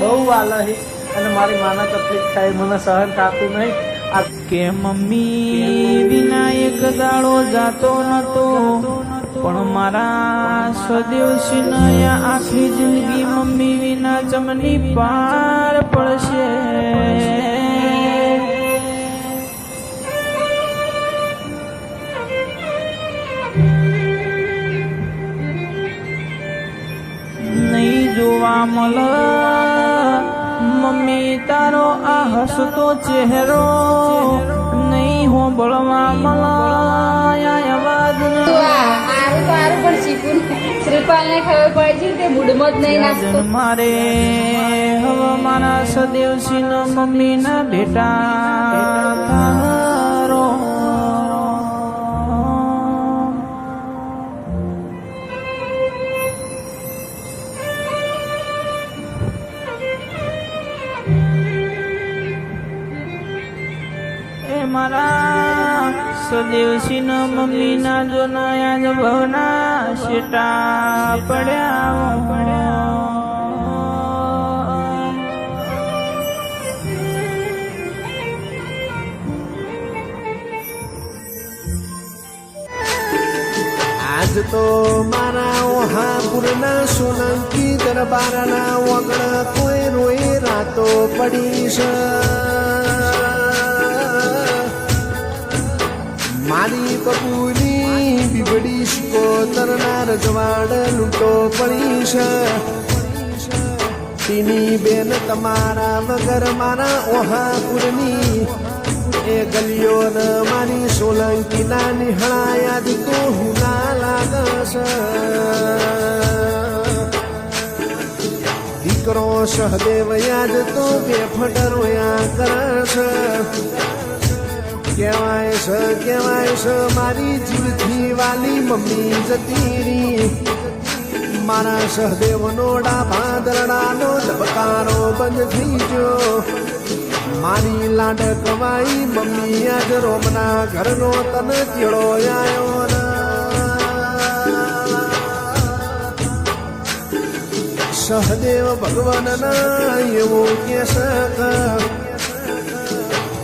બહુ વાલા છે અને મારી માના તકલીફ થાય મને સહન થતું નહીં. આ કે મમ્મી વિના એક દાડો જાતો નતો, પણ મારા સ્વદેશી આખી જિંદગી મમ્મી વિના ચમની પાર પડશે. નહીં જોવા મળ મમ્મી તારો આ હસતો ચહેરો, નહીં હોંભળવા મળ અવાજ. શ્રીપાલને ખબર પડી છે કે મૂડમાં જ નહીં નાખતો. મારે હવે મારા સદેવસિંહ મમ્મીના બેટા તારો. એ મારા સદેવસિંહ મમ્મીના જો નયા જ ભવના શેટા પડ્યા. આજ તો મારા ઓહાપુરના સોલંકી દરબારના વગણ કોઈ રોઈ રાતો પડી છે. મારી બબુની બીબડી શિકોતરના રજવાડ લૂંટો પડી છે. ટીની બેન તમારા વગર મારા ઓહાપુરની એ ગલીઓ ન મારી સોલંકીના નિહળા યાદ તો હુના લાગશ. દીકરો સહદેવ યાદ તો બેફટ રોયા કરશ. કહેવાય છે મારી જીવથી વાલી મમ્મી જતી રી. મારા સહદેવનો ડાભા દરડાનો ધબકારો બંધ થઈ ગયો. મારી લાડ કવાઈ મમ્મી આજ રોમના ઘરનો તને ચેડો આવ્યો. સહદેવ ભગવાનના એવું કે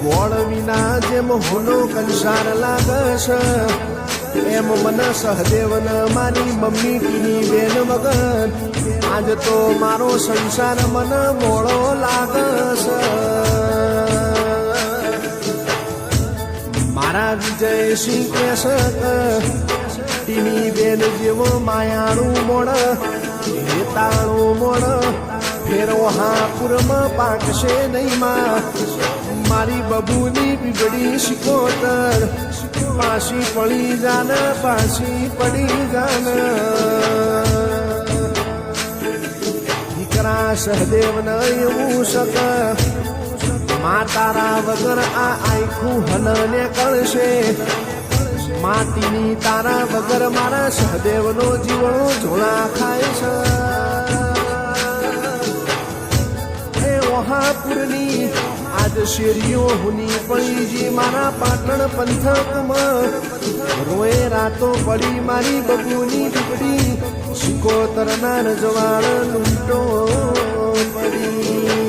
ગોળ વિના જેમ હોનો કંસાર લાગશ, એમ મને સહદેવન મારી મમ્મી ટીની બેન વગર આજ તો મારો સંસાર મને મોળો લાગશ. મારા વિજયસિંહ કેસ ટીની બેન જેવો માયાળું મોડ તાળું મોડ ફેરો હાપુરમાં પાકશે નહીં માં. મારી બબુની બીબડી શિકોતર પાછી પડી જાન, પાછી પડી જાન. દીકરા સહદેવ ન એવું શક મા તારા વગર આ આખું હલને કળશે. માટીની તારા વગર મારા સહદેવનો જીવણો ઝોળા ખાય છે. એ ઓહાપુરની આજ શેરીઓ હુની પડી જી મારા પાટણ પંથકમાં. રોએ રાતો પડી મારી બબુની બીબડી શિકોતરના રજવાડ લૂંટો પડી.